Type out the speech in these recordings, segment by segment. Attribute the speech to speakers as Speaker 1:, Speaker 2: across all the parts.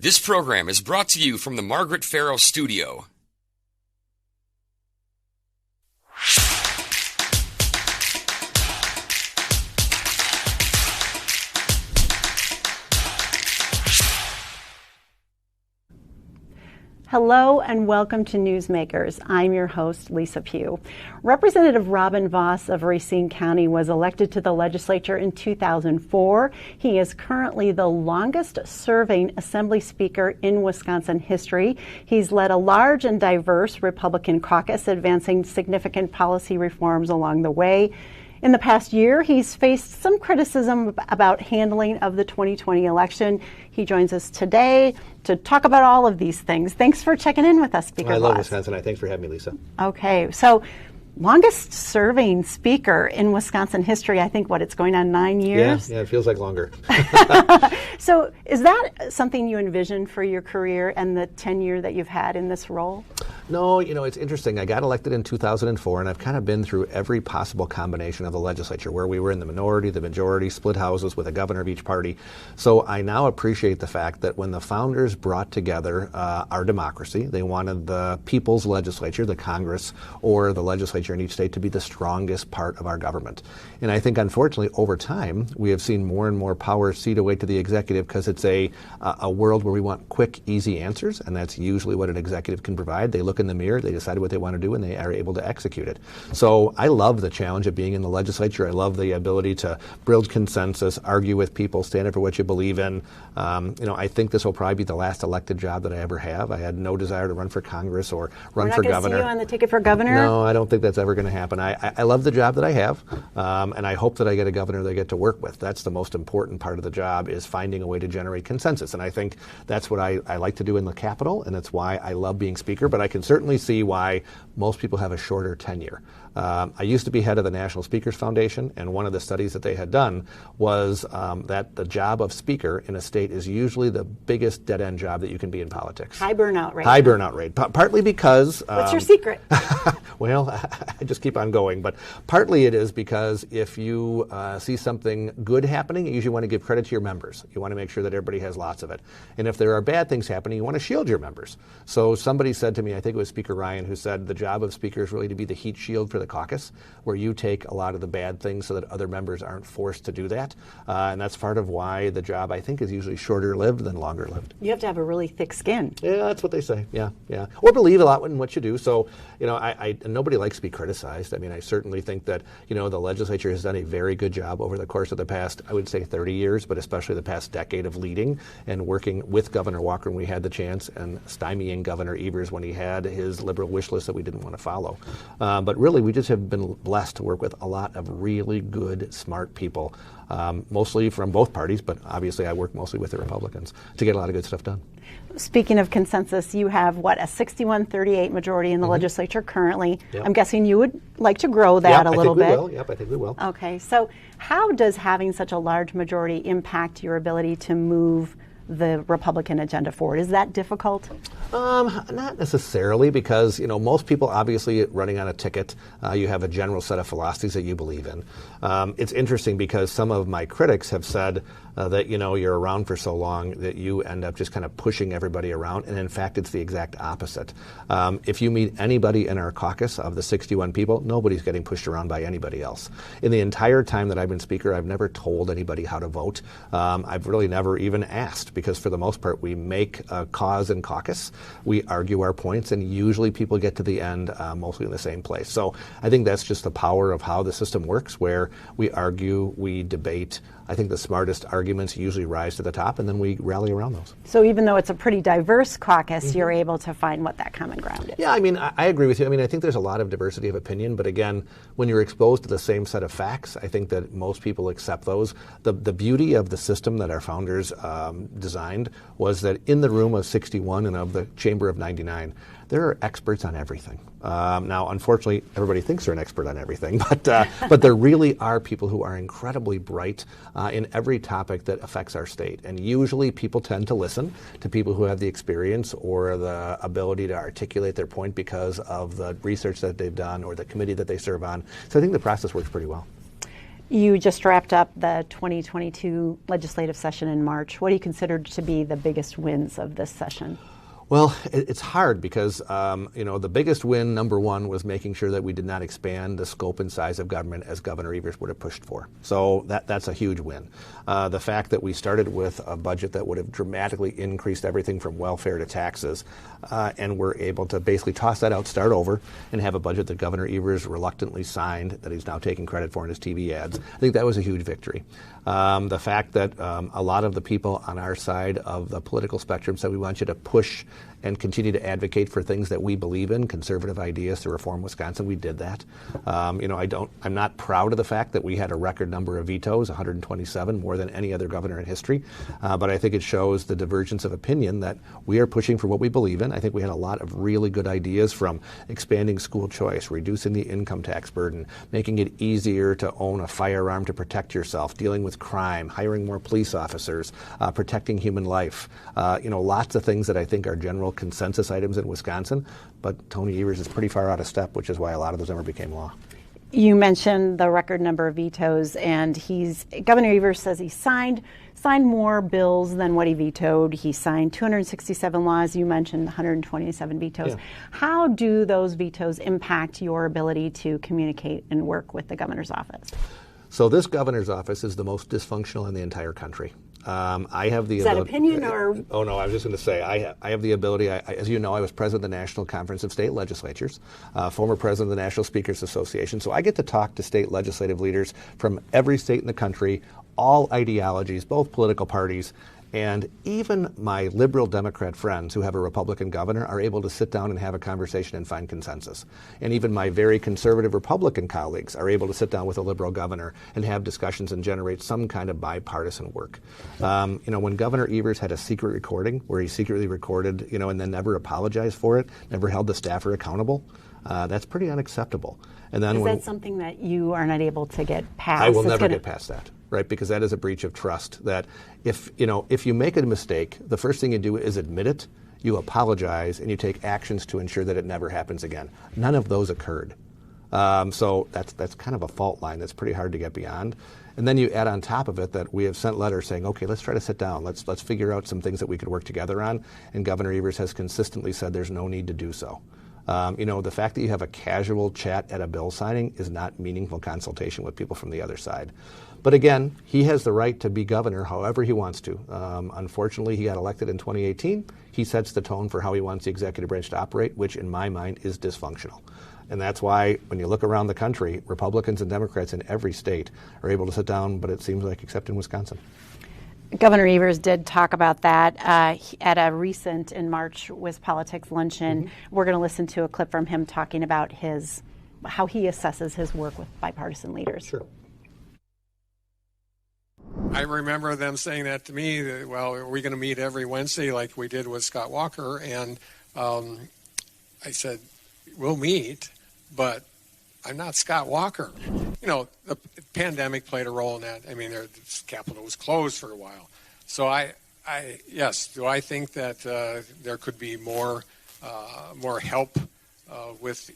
Speaker 1: This program is brought to you from the Margaret Farrow Studio.
Speaker 2: Hello and welcome to Newsmakers. I'm your host, Lisa Pugh. Representative Robin Vos of Racine County was elected to the legislature in 2004. He is currently the longest serving Assembly Speaker in Wisconsin history. He's led a large and diverse Republican caucus, advancing significant policy reforms along the way. In the past year, he's faced some criticism about handling of the 2020 election. He joins us today to talk about all of these things. Thanks for checking in with us, Speaker Vos.
Speaker 3: I love Wisconsin. Thanks for having me, Lisa.
Speaker 2: Okay, so longest serving speaker in Wisconsin history. I think, it's going on 9 years?
Speaker 3: Yeah, it feels like longer.
Speaker 2: So is that something you envisioned for your career and the tenure that you've had in this role?
Speaker 3: No, it's interesting. I got elected in 2004, and I've kind of been through every possible combination of the legislature, where we were in the minority, the majority, split houses with a governor of each party. So I now appreciate the fact that when the founders brought together our democracy, they wanted the people's legislature, the Congress, or the legislature in each state to be the strongest part of our government. And I think, unfortunately, over time, we have seen more and more power cede away to the executive because it's a world where we want quick, easy answers, and that's usually what an executive can provide. They look in the mirror, they decide what they want to do, and they are able to execute it. So I love the challenge of being in the legislature. I love the ability to build consensus, argue with people, stand up for what you believe in. I think this will probably be the last elected job that I ever have. I had no desire to run for Congress or run for governor.
Speaker 2: We're not going to see you on the ticket for governor?
Speaker 3: No, I don't think that's ever going to happen. I love the job that I have, and I hope that I get a governor that I get to work with. That's the most important part of the job, is finding a way to generate consensus. And I think that's what I like to do in the Capitol, and it's why I love being Speaker. But I can certainly see why most people have a shorter tenure. I used to be head of the National Speakers Foundation, and one of the studies that they had done was that the job of Speaker in a state is usually the biggest dead-end job that you can be in politics.
Speaker 2: High burnout rate.
Speaker 3: High burnout rate. Partly because...
Speaker 2: What's your secret?
Speaker 3: Well, I just keep on going. But partly it is because if you see something good happening, you usually want to give credit to your members. You want to make sure that everybody has lots of it. And if there are bad things happening, you want to shield your members. So somebody said to me, I think it was Speaker Ryan, who said the job of Speaker is really to be the heat shield for the caucus, where you take a lot of the bad things so that other members aren't forced to do that. And that's part of why the job, I think, is usually shorter lived than longer lived.
Speaker 2: You have to have a really thick skin.
Speaker 3: Yeah, that's what they say. Yeah. Or believe a lot in what you do. So, nobody likes to be criticized. I mean, I certainly think that, the legislature has done a very good job over the course of the past, I would say 30 years, but especially the past decade of leading and working with Governor Walker when we had the chance, and stymieing Governor Evers when he had his liberal wish list that we didn't want to follow. But really, we just have been blessed to work with a lot of really good, smart people, mostly from both parties, but obviously I work mostly with the Republicans to get a lot of good stuff done.
Speaker 2: Speaking of consensus, you have, a 61-38 majority in the legislature currently.
Speaker 3: Yep.
Speaker 2: I'm guessing you would like to grow that a little bit.
Speaker 3: I think we will.
Speaker 2: Okay, so how does having such a large majority impact your ability to move the Republican agenda forward? Is that difficult?
Speaker 3: Not necessarily, because most people, obviously, running on a ticket, you have a general set of philosophies that you believe in. It's interesting because some of my critics have said that you're around for so long that you end up just kind of pushing everybody around, and in fact it's the exact opposite. If you meet anybody in our caucus of the 61 people, nobody's getting pushed around by anybody else. In the entire time that I've been Speaker, I've never told anybody how to vote. I've really never even asked, because for the most part we make a cause in caucus, we argue our points, and usually people get to the end mostly in the same place. So I think that's just the power of how the system works, where we argue, we debate. I think the smartest arguments usually rise to the top, and then we rally around those.
Speaker 2: So even though it's a pretty diverse caucus, you're able to find what that common ground is.
Speaker 3: Yeah, I agree with you. I think there's a lot of diversity of opinion, but again, when you're exposed to the same set of facts, I think that most people accept those. The beauty of the system that our founders designed was that in the room of 61 and of the chamber of 99, there are experts on everything. Now, unfortunately, everybody thinks they're an expert on everything, but there really are people who are incredibly bright in every topic that affects our state. And usually people tend to listen to people who have the experience or the ability to articulate their point because of the research that they've done or the committee that they serve on. So I think the process works pretty well.
Speaker 2: You just wrapped up the 2022 legislative session in March. What do you consider to be the biggest wins of this session?
Speaker 3: Well, it's hard because, the biggest win, number one, was making sure that we did not expand the scope and size of government as Governor Evers would have pushed for. So that's a huge win. The fact that we started with a budget that would have dramatically increased everything from welfare to taxes, and we're able to basically toss that out, start over, and have a budget that Governor Evers reluctantly signed that he's now taking credit for in his TV ads. I think that was a huge victory. The fact that a lot of the people on our side of the political spectrum said we want you to push and continue to advocate for things that we believe in, conservative ideas to reform Wisconsin. We did that. I'm not proud of the fact that we had a record number of vetoes, 127, more than any other governor in history. But I think it shows the divergence of opinion that we are pushing for what we believe in. I think we had a lot of really good ideas, from expanding school choice, reducing the income tax burden, making it easier to own a firearm to protect yourself, dealing with crime, hiring more police officers, protecting human life. Lots of things that I think are general consensus items in Wisconsin, but Tony Evers is pretty far out of step, which is why a lot of those never became law.
Speaker 2: You mentioned the record number of vetoes, and Governor Evers says he signed more bills than what he vetoed. He signed 267 laws. You mentioned 127 vetoes. Yeah. How do those vetoes impact your ability to communicate and work with the governor's office?
Speaker 3: So this governor's office is the most dysfunctional in the entire country. I have the ability.
Speaker 2: Is that opinion or?
Speaker 3: Oh no, I was just going to say I have the ability. As you know, I was president of the National Conference of State Legislatures, former president of the National Speakers Association. So I get to talk to state legislative leaders from every state in the country, all ideologies, both political parties. And even my liberal Democrat friends who have a Republican governor are able to sit down and have a conversation and find consensus. And even my very conservative Republican colleagues are able to sit down with a liberal governor and have discussions and generate some kind of bipartisan work. When Governor Evers had a secret recording where he secretly recorded, and then never apologized for it, never held the staffer accountable, that's pretty unacceptable. And then
Speaker 2: is that something that you are not able to get past?
Speaker 3: I will never get past that. Right, because that is a breach of trust. That if you make a mistake, the first thing you do is admit it, you apologize, and you take actions to ensure that it never happens again. None of those occurred. So that's kind of a fault line that's pretty hard to get beyond. And then you add on top of it that we have sent letters saying, okay, let's try to sit down. Let's figure out some things that we could work together on. And Governor Evers has consistently said there's no need to do so. The fact that you have a casual chat at a bill signing is not meaningful consultation with people from the other side. But again, he has the right to be governor however he wants to. Unfortunately, he got elected in 2018. He sets the tone for how he wants the executive branch to operate, which in my mind is dysfunctional. And that's why when you look around the country, Republicans and Democrats in every state are able to sit down, but it seems like except in Wisconsin.
Speaker 2: Governor Evers did talk about that at a recent in March With Politics luncheon. Mm-hmm. We're going to listen to a clip from him talking about how he assesses his work with bipartisan leaders.
Speaker 3: Sure.
Speaker 4: I remember them saying that to me, that, well, are we going to meet every Wednesday like we did with Scott Walker? And I said, we'll meet, but I'm not Scott Walker. The pandemic played a role in that. I mean, the Capitol was closed for a while. So yes, do I think that there could be more help with,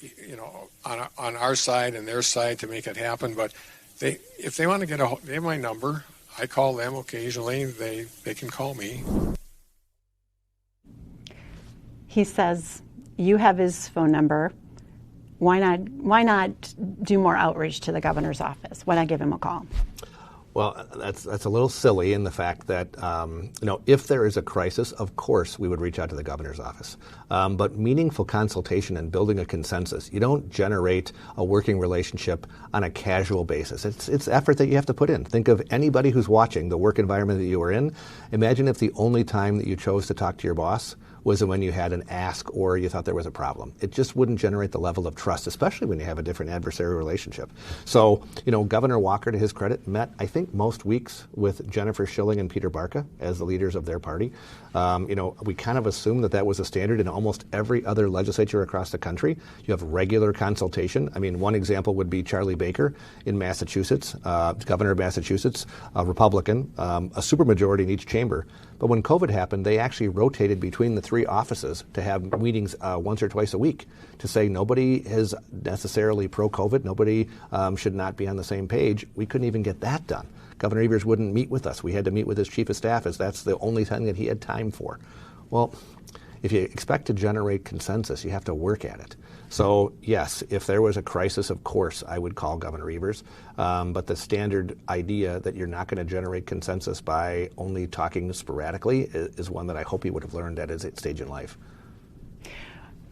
Speaker 4: on our side and their side to make it happen? But if they want to they have my number. I call them occasionally. They can call me.
Speaker 2: He says you have his phone number. Why not do more outreach to the governor's office? Why not give him a call?
Speaker 3: Well, that's a little silly in the fact that, if there is a crisis, of course we would reach out to the governor's office. But meaningful consultation and building a consensus, you don't generate a working relationship on a casual basis. It's effort that you have to put in. Think of anybody who's watching the work environment that you are in. Imagine if the only time that you chose to talk to your boss was when you had an ask or you thought there was a problem. It just wouldn't generate the level of trust, especially when you have a different adversarial relationship. So, Governor Walker, to his credit, met, I think, most weeks with Jennifer Schilling and Peter Barca as the leaders of their party. We kind of assumed that was a standard in almost every other legislature across the country. You have regular consultation. I mean, one example would be Charlie Baker in Massachusetts, governor of Massachusetts, a Republican, a supermajority in each chamber. But when COVID happened, they actually rotated between the 3 offices to have meetings once or twice a week to say nobody is necessarily pro-COVID, nobody should not be on the same page. We couldn't even get that done. Governor Evers wouldn't meet with us. We had to meet with his chief of staff as that's the only thing that he had time for. Well, if you expect to generate consensus, you have to work at it. So, yes, if there was a crisis, of course, I would call Governor Evers. But the standard idea that you're not going to generate consensus by only talking sporadically is one that I hope he would have learned at his stage in life.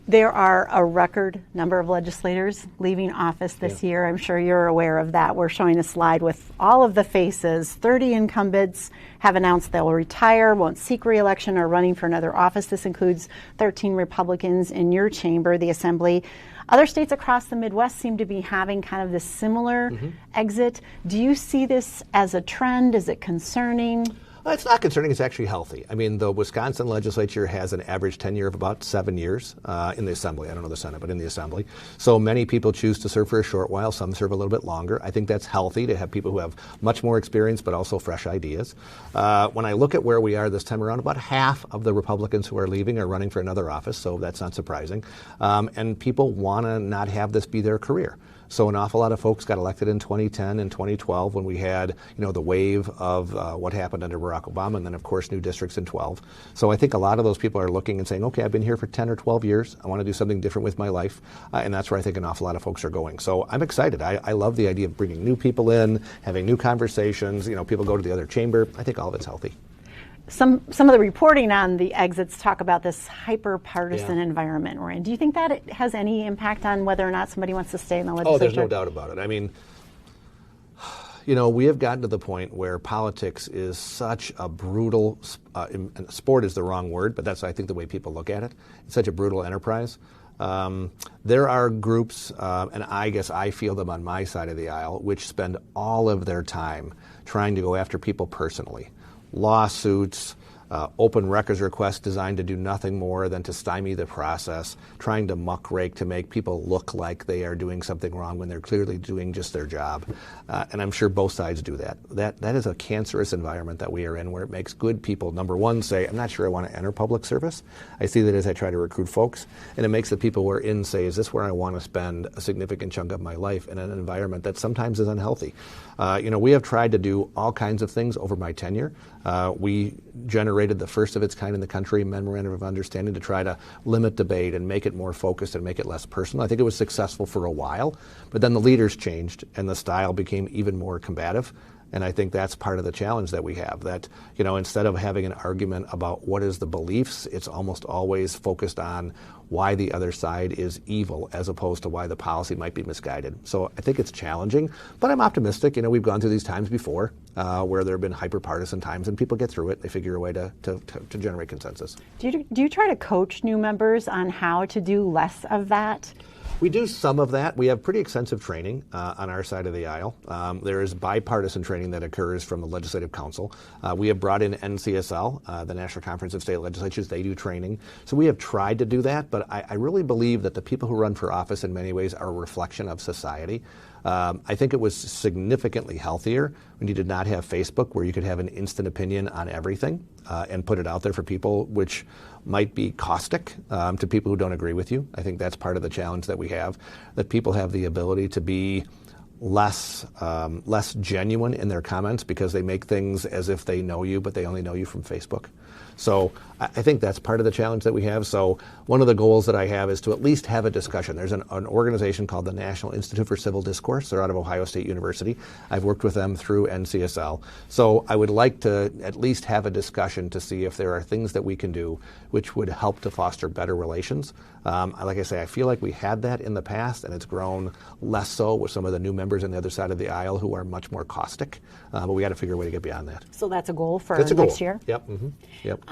Speaker 2: There are a record number of legislators leaving office this year. I'm sure you're aware of that. We're showing a slide with all of the faces. 30 incumbents have announced they'll retire, won't seek re-election, or running for another office. This includes 13 Republicans in your chamber, the Assembly. Other states across the Midwest seem to be having kind of this similar exit. Do you see this as a trend? Is it concerning?
Speaker 3: Well, it's not concerning. It's actually healthy. I mean, the Wisconsin legislature has an average tenure of about 7 years in the Assembly. I don't know the Senate, but in the Assembly. So many people choose to serve for a short while. Some serve a little bit longer. I think that's healthy to have people who have much more experience, but also fresh ideas. When I look at where we are this time around, about half of the Republicans who are leaving are running for another office, so that's not surprising. And people want to not have this be their career. So an awful lot of folks got elected in 2010 and 2012 when we had, the wave of what happened under Barack Obama, and then, of course, new districts in 12. So I think a lot of those people are looking and saying, okay, I've been here for 10 or 12 years. I want to do something different with my life. And that's where I think an awful lot of folks are going. So I'm excited. I love the idea of bringing new people in, having new conversations. People go to the other chamber. I think all of it's healthy.
Speaker 2: Some of the reporting on the exits talk about this hyper-partisan environment we're in. Do you think that it has any impact on whether or not somebody wants to stay in the legislature?
Speaker 3: Oh, there's no doubt about it. I mean, we have gotten to the point where politics is such a brutal, sport is the wrong word, but that's, I think, the way people look at it. It's such a brutal enterprise. There are groups, and I guess I feel them on my side of the aisle, which spend all of their time trying to go after people personally. Lawsuits, open records requests designed to do nothing more than to stymie the process, trying to muckrake to make people look like they are doing something wrong when they're clearly doing just their job. And I'm sure both sides do that. That is a cancerous environment that we are in, where it makes good people, number one, say, I'm not sure I want to enter public service. I see that as I try to recruit folks. And it makes the people who are in say, is this where I want to spend a significant chunk of my life in an environment that sometimes is unhealthy? We have tried to do all kinds of things over my tenure. We generated the first of its kind in the country memorandum of understanding to try to limit debate and make it more focused and make it less personal. I think it was successful for a while, but then the leaders changed and the style became even more combative. And I think that's part of the challenge that we have, that, instead of having an argument about what is the beliefs, it's almost always focused on why the other side is evil as opposed to why the policy might be misguided. So I think it's challenging, but I'm optimistic. We've gone through these times before where there have been hyper-partisan times, and people get through it. They figure a way to generate consensus. Do
Speaker 2: you try to coach new members on how to do less of that?
Speaker 3: We do some of that. We have pretty extensive training on our side of the aisle. There is bipartisan training that occurs from the Legislative Council. We have brought in NCSL, the National Conference of State Legislatures. They do training. So we have tried to do that, but I really believe that the people who run for office in many ways are a reflection of society. I think it was significantly healthier when you did not have Facebook, where you could have an instant opinion on everything and put it out there for people, which might be caustic to people who don't agree with you. I think that's part of the challenge that we have, that people have the ability to be less genuine in their comments because they make things as if they know you, but they only know you from Facebook. So I think that's part of the challenge that we have. So one of the goals that I have is to at least have a discussion. There's an organization called the National Institute for Civil Discourse. They're out of Ohio State University. I've worked with them through NCSL. So I would like to at least have a discussion to see if there are things that we can do which would help to foster better relations. Like I say, I feel like we had that in the past, and it's grown less so with some of the new members on the other side of the aisle who are much more caustic. But we got to figure a way to get beyond that.
Speaker 2: So that's a goal for
Speaker 3: next
Speaker 2: goal. Year?
Speaker 3: Yep. Mm-hmm. Yep.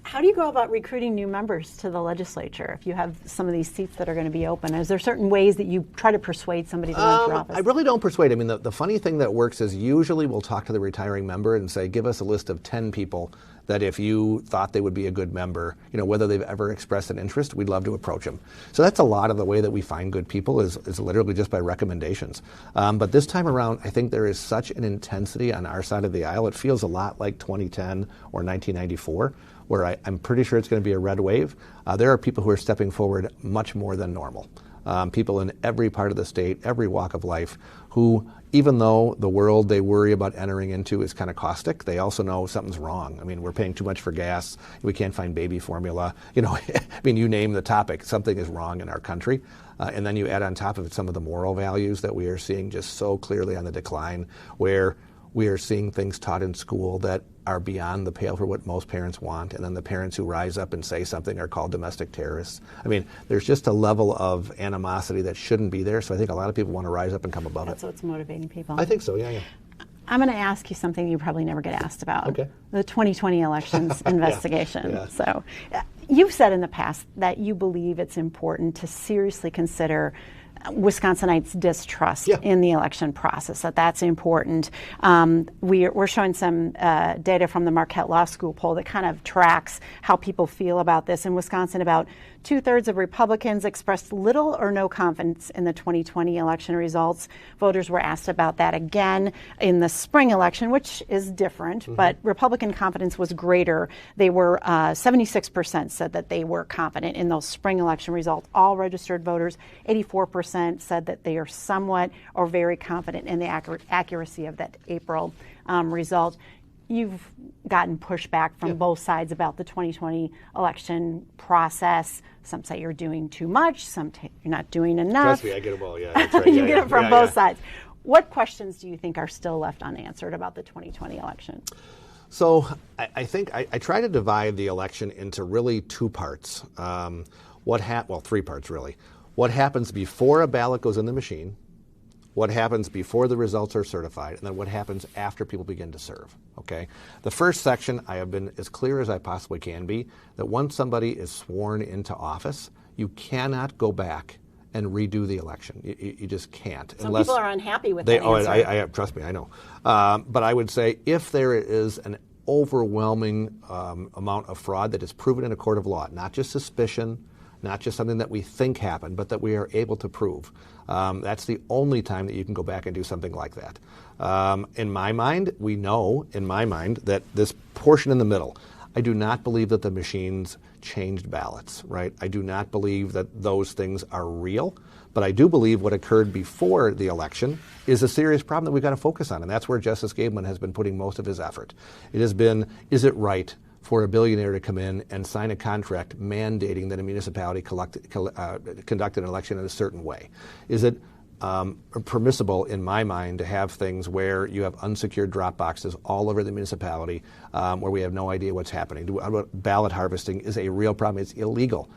Speaker 2: How do you go about recruiting new members to the legislature if you have some of these seats that are going to be open? Is there certain ways that you try to persuade somebody to run for office?
Speaker 3: I really don't persuade. I mean, the funny thing that works is usually we'll talk to the retiring member and say, give us a list of 10 people that if you thought they would be a good member, whether they've ever expressed an interest, we'd love to approach them. So that's a lot of the way that we find good people is literally just by recommendations. But this time around, I think there is such an intensity on our side of the aisle. It feels a lot like 2010 or 1994, where I'm pretty sure it's going to be a red wave. There are people who are stepping forward much more than normal. People in every part of the state, every walk of life, who, even though the world they worry about entering into is kind of caustic, they also know something's wrong. I mean, we're paying too much for gas. We can't find baby formula. I mean, you name the topic, something is wrong in our country. And then you add on top of it some of the moral values that we are seeing just so clearly on the decline, where we are seeing things taught in school that are beyond the pale for what most parents want, and then the parents who rise up and say something are called domestic terrorists. I mean, there's just a level of animosity that shouldn't be there, so I think a lot of people want to rise up and come above
Speaker 2: That's
Speaker 3: it.
Speaker 2: what's motivating people.
Speaker 3: I think so, yeah.
Speaker 2: I'm going to ask you something you probably never get asked about.
Speaker 3: Okay.
Speaker 2: The 2020 elections investigation.
Speaker 3: Yeah.
Speaker 2: So you've said in the past that you believe it's important to seriously consider Wisconsinites' distrust in the election process, that's important. We're showing some data from the Marquette Law School poll that kind of tracks how people feel about this. In Wisconsin, about 2/3 of Republicans expressed little or no confidence in the 2020 election results. Voters were asked about that again in the spring election, which is different, but Republican confidence was greater. They were 76% said that they were confident in those spring election results. All registered voters, 84% said that they are somewhat or very confident in the accuracy of that April result. You've gotten pushback from both sides about the 2020 election process. Some say you're doing too much, some you're not doing enough.
Speaker 3: Trust me, I get them all, That's right.
Speaker 2: You get it from both sides. What questions do you think are still left unanswered about the 2020 election?
Speaker 3: So I think I try to divide the election into really two parts. Three parts really. What happens before a ballot goes in the machine, what happens before the results are certified, and then what happens after people begin to serve, okay? The first section, I have been as clear as I possibly can be, that once somebody is sworn into office, you cannot go back and redo the election. You just can't.
Speaker 2: Some people are unhappy with that answer.
Speaker 3: Trust me, I know. But I would say if there is an overwhelming amount of fraud that is proven in a court of law, not just suspicion, not just something that we think happened, but that we are able to prove. That's the only time that you can go back and do something like that. In my mind, we know, that this portion in the middle, I do not believe that the machines changed ballots, right? I do not believe that those things are real, but I do believe what occurred before the election is a serious problem that we've got to focus on, and that's where Justice Gableman has been putting most of his effort. It has been, is it right for a billionaire to come in and sign a contract mandating that a municipality conduct an election in a certain way? Is it permissible, in my mind, to have things where you have unsecured drop boxes all over the municipality where we have no idea what's happening? Ballot harvesting is a real problem. It's illegal,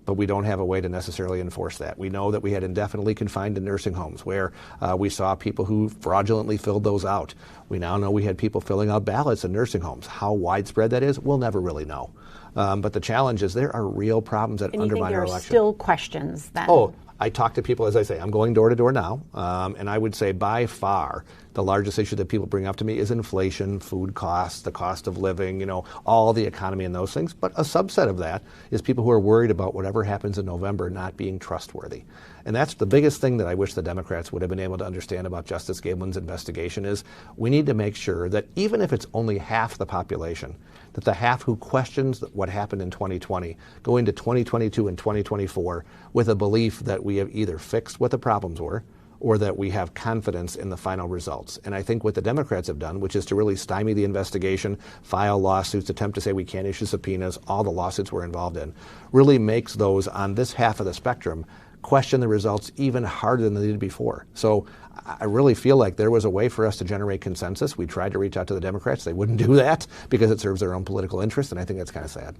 Speaker 3: but we don't have a way to necessarily enforce that. We know that we had indefinitely confined to nursing homes where we saw people who fraudulently filled those out. We now know we had people filling out ballots in nursing homes. How widespread that is, we'll never really know. But the challenge is there are real problems that undermine our election.
Speaker 2: And you think there are still questions then?
Speaker 3: Oh, I talk to people, as I say, I'm going door to door now, and I would say by far the largest issue that people bring up to me is inflation, food costs, the cost of living, all the economy and those things. But a subset of that is people who are worried about whatever happens in November not being trustworthy. And that's the biggest thing that I wish the Democrats would have been able to understand about Justice Gableman's investigation is we need to make sure that even if it's only half the population, that the half who questions what happened in 2020 go into 2022 and 2024 with a belief that we have either fixed what the problems were or that we have confidence in the final results. And I think what the Democrats have done, which is to really stymie the investigation, file lawsuits, attempt to say we can't issue subpoenas, all the lawsuits we're involved in, really makes those on this half of the spectrum question the results even harder than they did before. So I really feel like there was a way for us to generate consensus. We tried to reach out to the Democrats. They wouldn't do that because it serves their own political interest, and I think that's kind of sad.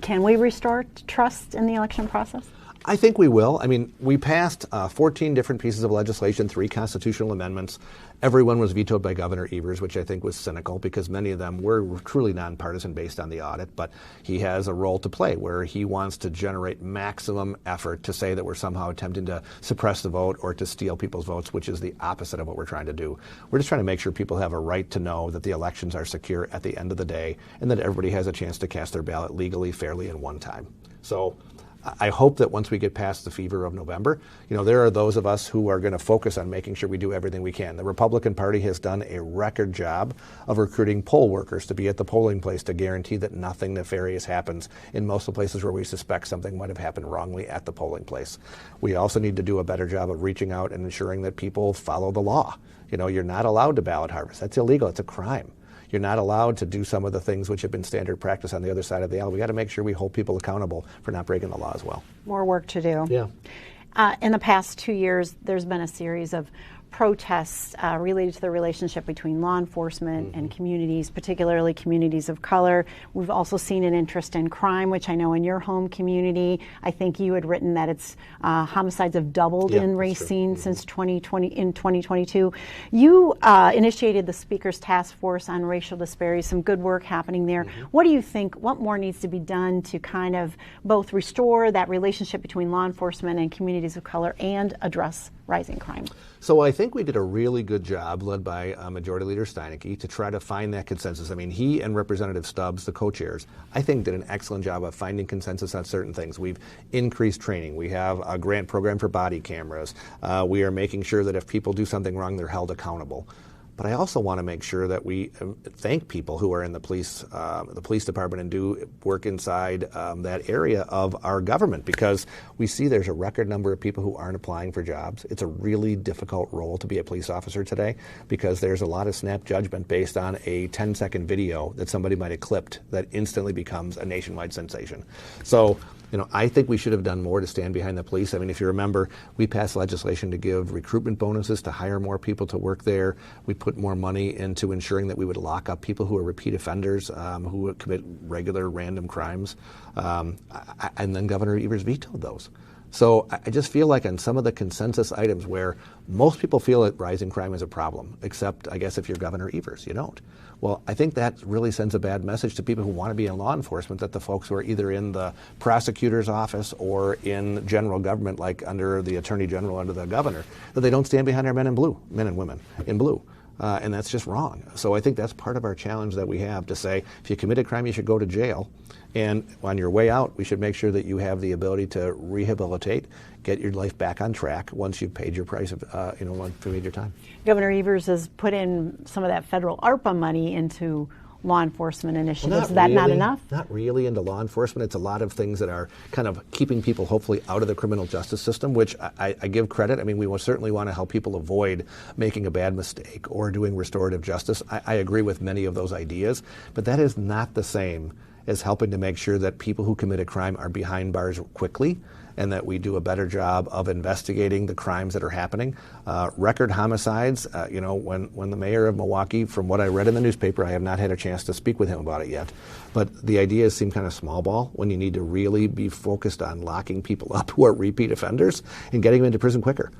Speaker 2: Can we restore trust in the election process?
Speaker 3: I think we will. I mean, we passed 14 different pieces of legislation, 3 constitutional amendments. Every one was vetoed by Governor Evers, which I think was cynical because many of them were truly nonpartisan based on the audit. But he has a role to play where he wants to generate maximum effort to say that we're somehow attempting to suppress the vote or to steal people's votes, which is the opposite of what we're trying to do. We're just trying to make sure people have a right to know that the elections are secure at the end of the day and that everybody has a chance to cast their ballot legally, fairly, and one time. So I hope that once we get past the fever of November, there are those of us who are going to focus on making sure we do everything we can. The Republican Party has done a record job of recruiting poll workers to be at the polling place to guarantee that nothing nefarious happens in most of the places where we suspect something might have happened wrongly at the polling place. We also need to do a better job of reaching out and ensuring that people follow the law. You're not allowed to ballot harvest. That's illegal. It's a crime. You're not allowed to do some of the things which have been standard practice on the other side of the aisle. We got to make sure we hold people accountable for not breaking the law as well.
Speaker 2: More work to do.
Speaker 3: Yeah.
Speaker 2: In the past 2 years, there's been a series of protests related to the relationship between law enforcement and communities, particularly communities of color. We've also seen an interest in crime, which I know in your home community, I think you had written that it's homicides have doubled in Racine since 2022. You initiated the Speaker's Task Force on Racial Disparities, some good work happening there. What do you think, what more needs to be done to kind of both restore that relationship between law enforcement and communities of color and address rising crime?
Speaker 3: So I think we did a really good job, led by Majority Leader Steineke, to try to find that consensus. I mean, he and Representative Stubbs, the co-chairs, I think did an excellent job of finding consensus on certain things. We've increased training. We have a grant program for body cameras. We are making sure that if people do something wrong, they're held accountable. But I also want to make sure that we thank people who are in the police department and do work inside that area of our government, because we see there's a record number of people who aren't applying for jobs. It's a really difficult role to be a police officer today, because there's a lot of snap judgment based on a 10-second video that somebody might have clipped that instantly becomes a nationwide sensation. So, I think we should have done more to stand behind the police. I mean, if you remember, we passed legislation to give recruitment bonuses to hire more people to work there. We put more money into ensuring that we would lock up people who are repeat offenders, who would commit regular random crimes. And then Governor Evers vetoed those. So I just feel like on some of the consensus items where most people feel that rising crime is a problem, except I guess if you're Governor Evers, you don't. Well, I think that really sends a bad message to people who want to be in law enforcement, that the folks who are either in the prosecutor's office or in general government, like under the attorney general, under the governor, that they don't stand behind our men in blue, men and women in blue. And that's just wrong. So I think that's part of our challenge that we have, to say, if you commit a crime, you should go to jail. And on your way out, we should make sure that you have the ability to rehabilitate, get your life back on track once you've paid your price of, once you've made your time.
Speaker 2: Governor Evers has put in some of that federal ARPA money into law enforcement initiatives. Is that not enough?
Speaker 3: Not really into law enforcement. It's a lot of things that are kind of keeping people hopefully out of the criminal justice system, which I give credit. I mean, we will certainly want to help people avoid making a bad mistake or doing restorative justice. I agree with many of those ideas, but that is not the same as helping to make sure that people who commit a crime are behind bars quickly, and that we do a better job of investigating the crimes that are happening. Record homicides, when the mayor of Milwaukee, from what I read in the newspaper, I have not had a chance to speak with him about it yet, but the ideas seem kind of small ball when you need to really be focused on locking people up who are repeat offenders and getting them into prison quicker.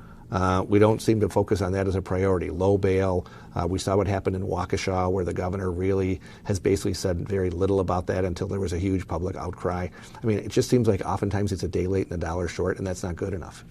Speaker 3: We don't seem to focus on that as a priority. Low bail. We saw what happened in Waukesha, where the governor really has basically said very little about that until there was a huge public outcry. I mean, it just seems like oftentimes it's a day late and a dollar short, and that's not good enough.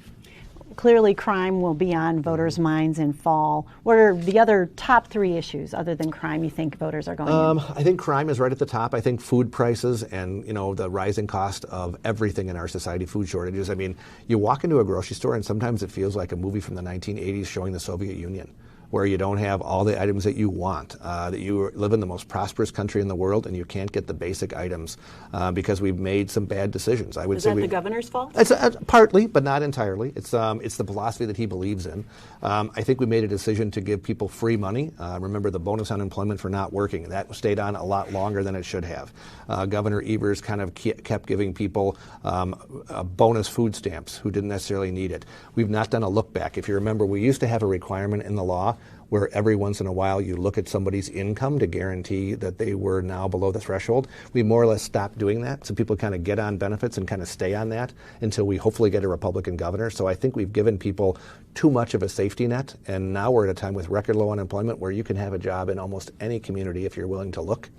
Speaker 2: Clearly, crime will be on voters' minds in fall. What are the other top 3 issues other than crime you think voters are going to?
Speaker 3: I think crime is right at the top. I think food prices and, the rising cost of everything in our society, food shortages. I mean, you walk into a grocery store and sometimes it feels like a movie from the 1980s showing the Soviet Union, where you don't have all the items that you want, that you live in the most prosperous country in the world and you can't get the basic items because we've made some bad decisions. I would say
Speaker 2: the governor's fault?
Speaker 3: It's partly, but not entirely. It's the philosophy that he believes in. I think we made a decision to give people free money. Remember the bonus unemployment for not working. That stayed on a lot longer than it should have. Governor Evers kind of kept giving people bonus food stamps who didn't necessarily need it. We've not done a look back. If you remember, we used to have a requirement in the law where every once in a while you look at somebody's income to guarantee that they were now below the threshold. We more or less stopped doing that, so people kind of get on benefits and kind of stay on that until we hopefully get a Republican governor. So I think we've given people too much of a safety net, and now we're at a time with record low unemployment where you can have a job in almost any community if you're willing to look.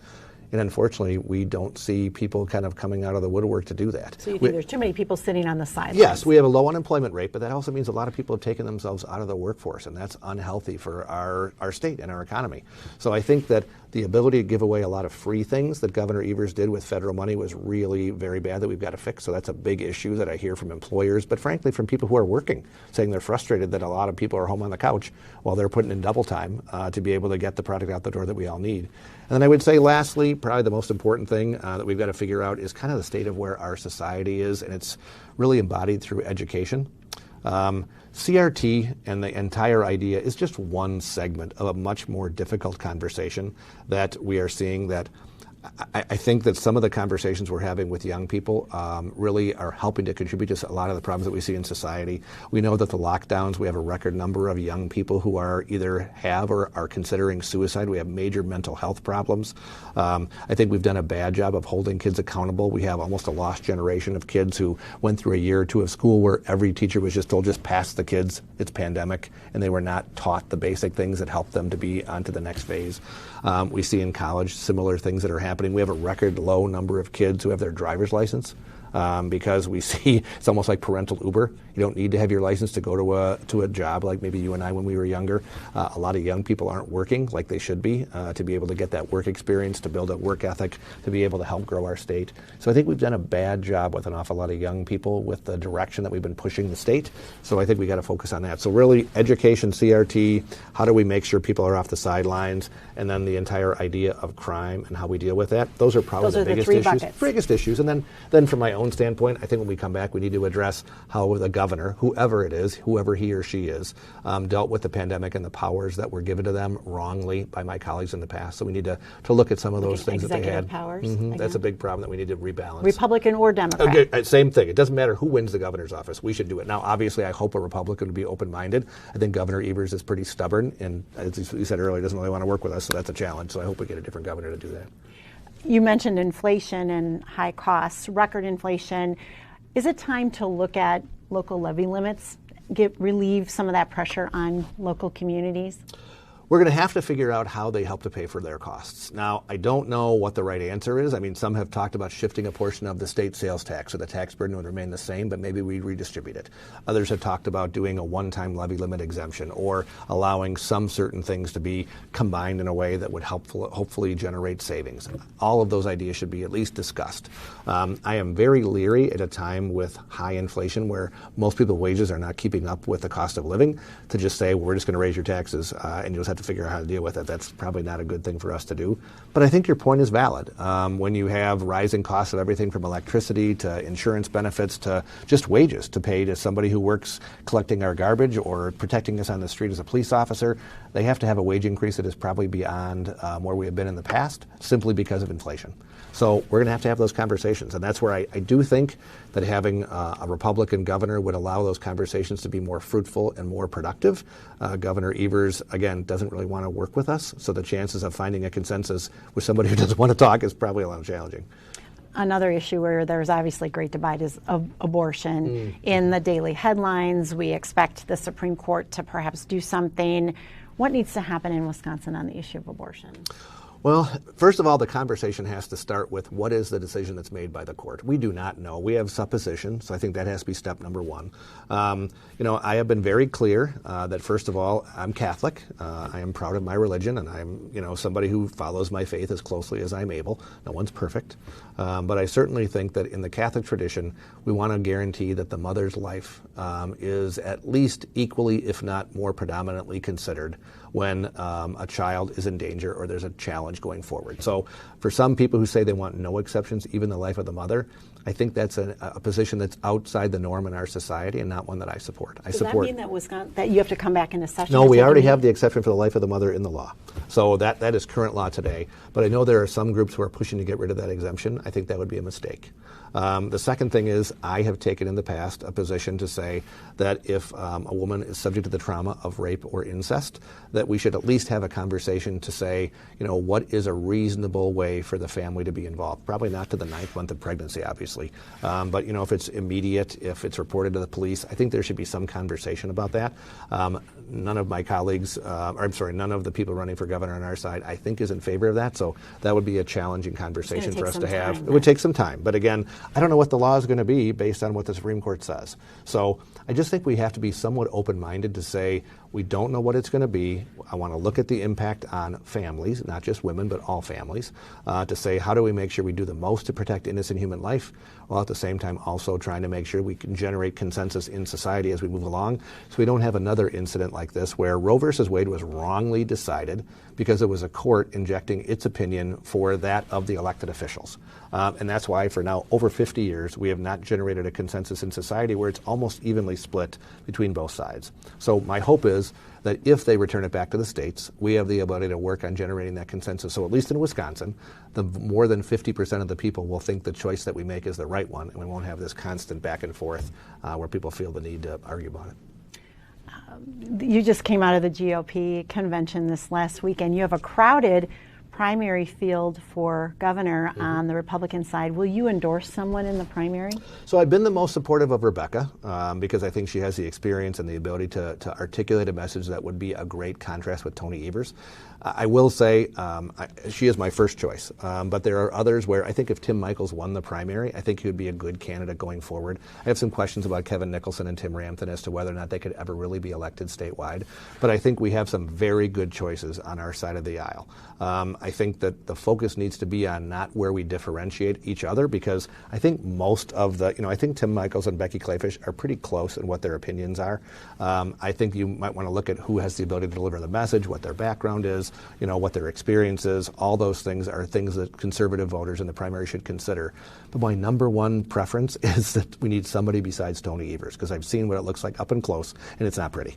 Speaker 3: And unfortunately, we don't see people kind of coming out of the woodwork to do that.
Speaker 2: So you think there's too many people sitting on the sidelines?
Speaker 3: Yes, we have a low unemployment rate, but that also means a lot of people have taken themselves out of the workforce, and that's unhealthy for our state and our economy. So I think that the ability to give away a lot of free things that Governor Evers did with federal money was really very bad that we've got to fix. So that's a big issue that I hear from employers, but frankly from people who are working, saying they're frustrated that a lot of people are home on the couch while they're putting in double time to be able to get the product out the door that we all need. And then I would say lastly, probably the most important thing that we've got to figure out is kind of the state of where our society is, and it's really embodied through education. CRT and the entire idea is just one segment of a much more difficult conversation that we are seeing that I think that some of the conversations we're having with young people really are helping to contribute to a lot of the problems that we see in society. We know that the lockdowns, we have a record number of young people who are either have or are considering suicide. We have major mental health problems. I think we've done a bad job of holding kids accountable. We have almost a lost generation of kids who went through a year or two of school where every teacher was just told, just pass the kids, it's pandemic, and they were not taught the basic things that help them to be on to the next phase. We see in college similar things that are happening. We have a record low number of kids who have their driver's license because we see it's almost like parental Uber. You don't need to have your license to go to a job like maybe you and I when we were younger. A lot of young people aren't working like they should be to be able to get that work experience, to build a work ethic, to be able to help grow our state. So I think we've done a bad job with an awful lot of young people with the direction that we've been pushing the state. So I think we got to focus on that. So really education, CRT, how do we make sure people are off the sidelines, and then the entire idea of crime and how we deal with that. Those are probably the biggest issues. And then from my own standpoint, I think when we come back, we need to address how the governor, whoever it is, whoever he or she is, dealt with the pandemic and the powers that were given to them wrongly by my colleagues in the past. So we need to look at some of those things that they had.
Speaker 2: Powers.
Speaker 3: That's a big problem that we need to rebalance.
Speaker 2: Republican or Democrat.
Speaker 3: Okay, same thing. It doesn't matter who wins the governor's office. We should do it. Now, obviously, I hope a Republican would be open-minded. I think Governor Evers is pretty stubborn, and as you said earlier, doesn't really want to work with us, so that's a challenge. So I hope we get a different governor to do that.
Speaker 2: You mentioned inflation and high costs, record inflation. Is it time to look at local levy limits, relieve some of that pressure on local communities?
Speaker 3: We're going to have to figure out how they help to pay for their costs. Now, I don't know what the right answer is. I mean, some have talked about shifting a portion of the state sales tax, so the tax burden would remain the same, but maybe we redistribute it. Others have talked about doing a one-time levy limit exemption or allowing some certain things to be combined in a way that would hopefully generate savings. All of those ideas should be at least discussed. I am very leery at a time with high inflation where most people's wages are not keeping up with the cost of living to just say, well, we're just going to raise your taxes and you'll just have to figure out how to deal with it. That's probably not a good thing for us to do. But I think your point is valid. When you have rising costs of everything from electricity to insurance benefits to just wages to pay to somebody who works collecting our garbage or protecting us on the street as a police officer, they have to have a wage increase that is probably beyond where we have been in the past simply because of inflation. So we're going to have those conversations. And that's where I do think that having a Republican governor would allow those conversations to be more fruitful and more productive. Governor Evers, again, doesn't really want to work with us. So the chances of finding a consensus with somebody who doesn't want to talk is probably a lot challenging.
Speaker 2: Another issue where there's obviously great divide is abortion. In the daily headlines, we expect the Supreme Court to perhaps do something. What needs to happen in Wisconsin on the issue of abortion?
Speaker 3: Well, first of all, the conversation has to start with what is the decision that's made by the court. We do not know. We have supposition, so I think that has to be step number one. I have been very clear that, first of all, I'm Catholic. I am proud of my religion, and I'm, somebody who follows my faith as closely as I'm able. No one's perfect. But I certainly think that in the Catholic tradition, we want to guarantee that the mother's life is at least equally, if not more predominantly considered when a child is in danger or there's a challenge going forward. So for some people who say they want no exceptions, even the life of the mother, I think that's a position that's outside the norm in our society and not one that I support.
Speaker 2: Does that mean that you have to come back into session?
Speaker 3: No, we already have the exception for the life of the mother in the law. So that is current law today. But I know there are some groups who are pushing to get rid of that exemption. I think that would be a mistake. The second thing is I have taken in the past a position to say that if a woman is subject to the trauma of rape or incest, that we should at least have a conversation to say, what what is a reasonable way for the family to be involved. Probably not to the 9th month of pregnancy, obviously. But, if it's immediate, if it's reported to the police, I think there should be some conversation about that. None of my colleagues, none of the people running for governor on our side, I think, is in favor of that. So that would be a challenging conversation for us to have. It would take some time. But again, I don't know what the law is going to be based on what the Supreme Court says. So I just think we have to be somewhat open-minded to say we don't know what it's going to be. I want to look at the impact on families, not just women, but all families, to say how do we make sure we do the most to protect innocent human life, while at the same time also trying to make sure we can generate consensus in society as we move along so we don't have another incident like this where Roe versus Wade was wrongly decided because it was a court injecting its opinion for that of the elected officials. And that's why for now over 50 years we have not generated a consensus in society where it's almost evenly split between both sides. So my hope is that if they return it back to the states, we have the ability to work on generating that consensus. So at least in Wisconsin, the more than 50% of the people will think the choice that we make is the right one, and we won't have this constant back and forth where people feel the need to argue about it.
Speaker 2: You just came out of the GOP convention this last weekend. You have a crowded primary field for governor on the Republican side. Will you endorse someone in the primary?
Speaker 3: So I've been the most supportive of Rebecca because I think she has the experience and the ability to articulate a message that would be a great contrast with Tony Evers. I will say she is my first choice, but there are others where I think if Tim Michels won the primary, I think he would be a good candidate going forward. I have some questions about Kevin Nicholson and Tim Rampton as to whether or not they could ever really be elected statewide, but I think we have some very good choices on our side of the aisle. I think that the focus needs to be on not where we differentiate each other, because I think most of the, I think Tim Michels and Becky Clayfish are pretty close in what their opinions are. I think you might want to look at who has the ability to deliver the message, what their background is, what their experience is. All those things are things that conservative voters in the primary should consider. But my number one preference is that we need somebody besides Tony Evers, because I've seen what it looks like up and close, and it's not pretty.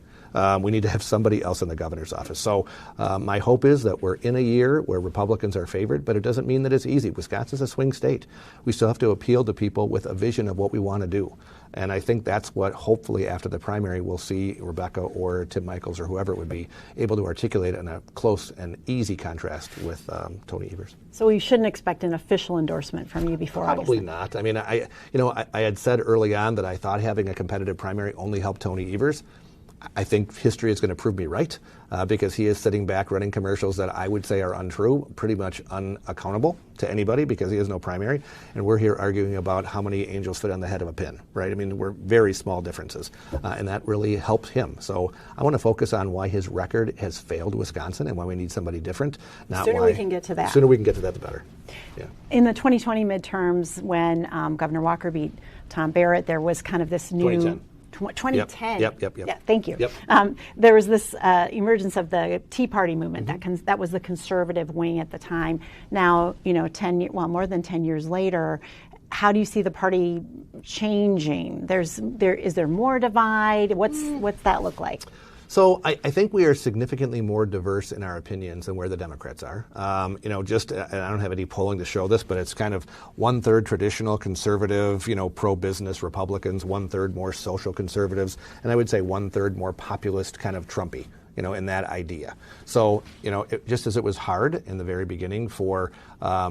Speaker 3: We need to have somebody else in the governor's office. So my hope is that we're in a year where Republicans are favored, but it doesn't mean that it's easy. Wisconsin's a swing state. We still have to appeal to people with a vision of what we want to do. And I think that's what hopefully after the primary we'll see Rebecca or Tim Michels or whoever it would be able to articulate in a close and easy contrast with Tony Evers.
Speaker 2: So we shouldn't expect an official endorsement from you before
Speaker 3: Probably
Speaker 2: August.
Speaker 3: not. I mean, I had said early on that I thought having a competitive primary only helped Tony Evers. I think history is going to prove me right because he is sitting back running commercials that I would say are untrue, pretty much unaccountable to anybody because he has no primary. And we're here arguing about how many angels fit on the head of a pin, right? I mean, we're very small differences. And that really helps him. So I want to focus on why his record has failed Wisconsin and why we need somebody different.
Speaker 2: The sooner we can get to that.
Speaker 3: The sooner we can get to that, the better. Yeah.
Speaker 2: In the 2020 midterms, when Governor Walker beat Tom Barrett, there was kind of this new... 2010.
Speaker 3: Yep.
Speaker 2: Yeah, thank you.
Speaker 3: Yep.
Speaker 2: There was this emergence of the Tea Party movement. That was the conservative wing at the time. Now, more than 10 years later, how do you see the party changing? Is there more divide? What's that look like?
Speaker 3: So I think we are significantly more diverse in our opinions than where the Democrats are. And I don't have any polling to show this, but it's kind of 1/3 traditional conservative, pro-business Republicans, 1/3 more social conservatives, and I would say 1/3 more populist kind of Trumpy. In that idea. So, just as it was hard in the very beginning for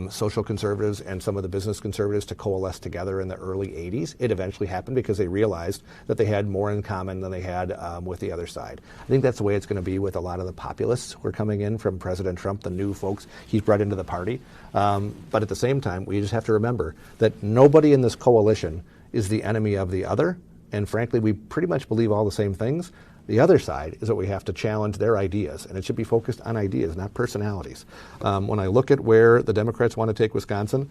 Speaker 3: social conservatives and some of the business conservatives to coalesce together in the early 80s, it eventually happened because they realized that they had more in common than they had with the other side. I think that's the way it's going to be with a lot of the populists who are coming in from President Trump, the new folks he's brought into the party. But at the same time, we just have to remember that nobody in this coalition is the enemy of the other. And frankly, we pretty much believe all the same things. The other side is that we have to challenge their ideas, and it should be focused on ideas, not personalities. When I look at where the Democrats want to take Wisconsin,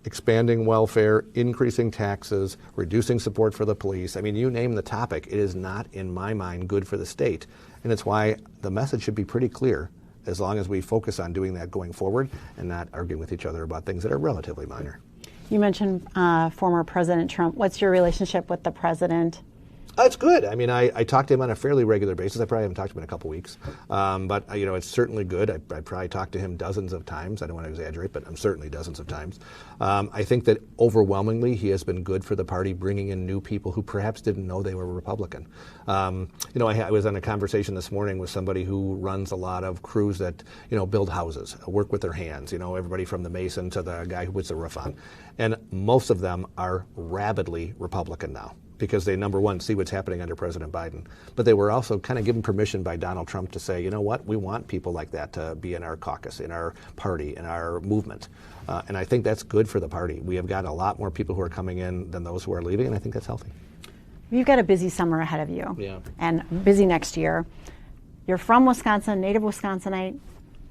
Speaker 3: expanding welfare, increasing taxes, reducing support for the police, I mean, you name the topic, it is not, in my mind, good for the state. And it's why the message should be pretty clear as long as we focus on doing that going forward and not arguing with each other about things that are relatively minor.
Speaker 2: You mentioned former President Trump. What's your relationship with the president?
Speaker 3: It's good. I mean, I talk to him on a fairly regular basis. I probably haven't talked to him in a couple weeks. But, it's certainly good. I probably talked to him dozens of times. I don't want to exaggerate, but I'm certainly dozens of times. I think that overwhelmingly he has been good for the party, bringing in new people who perhaps didn't know they were Republican. I was on a conversation this morning with somebody who runs a lot of crews that, build houses, work with their hands, everybody from the mason to the guy who puts the roof on. And most of them are rabidly Republican now, because they, number one, see what's happening under President Biden. But they were also kind of given permission by Donald Trump to say, you know what, we want people like that to be in our caucus, in our party, in our movement. And I think that's good for the party. We have got a lot more people who are coming in than those who are leaving, and I think that's healthy.
Speaker 2: You've got a busy summer ahead of you, and busy next year. You're from Wisconsin, native Wisconsinite.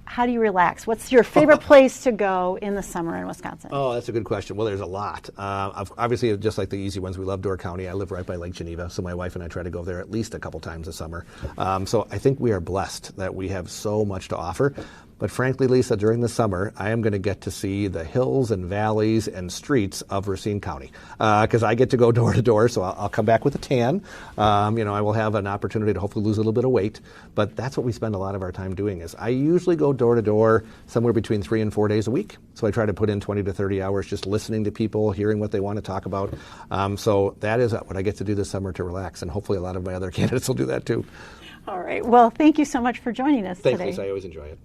Speaker 2: How do you relax? What's your favorite place to go in the summer in Wisconsin?
Speaker 3: Oh, that's a good question. Well, there's a lot. Obviously, just like the easy ones, we love Door County. I live right by Lake Geneva, so my wife and I try to go there at least a couple times a summer. So I think we are blessed that we have so much to offer. But frankly, Lisa, during the summer, I am going to get to see the hills and valleys and streets of Racine County, because I get to go door to door, so I'll come back with a tan. I will have an opportunity to hopefully lose a little bit of weight, but that's what we spend a lot of our time doing. Is I usually go door to door somewhere between 3 and 4 days a week. So I try to put in 20 to 30 hours just listening to people, hearing what they want to talk about. So that is what I get to do this summer to relax, and hopefully a lot of my other candidates will do that too.
Speaker 2: All right. Well, thank you so much for joining us today.
Speaker 3: Thanks, Lisa. I always enjoy it.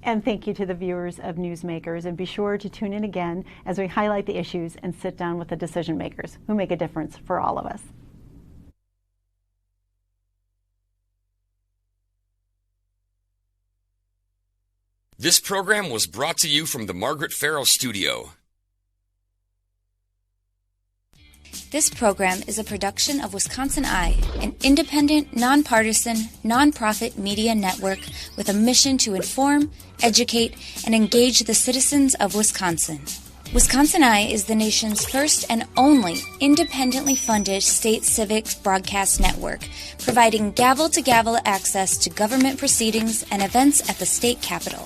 Speaker 2: And thank you to the viewers of Newsmakers. And be sure to tune in again as we highlight the issues and sit down with the decision makers who make a difference for all of us.
Speaker 1: This program was brought to you from the Margaret Farrow Studio.
Speaker 5: This program is a production of Wisconsin Eye, an independent, nonpartisan, nonprofit media network with a mission to inform, educate, and engage the citizens of Wisconsin. Wisconsin Eye is the nation's first and only independently funded state civic broadcast network, providing gavel-to-gavel access to government proceedings and events at the state capitol.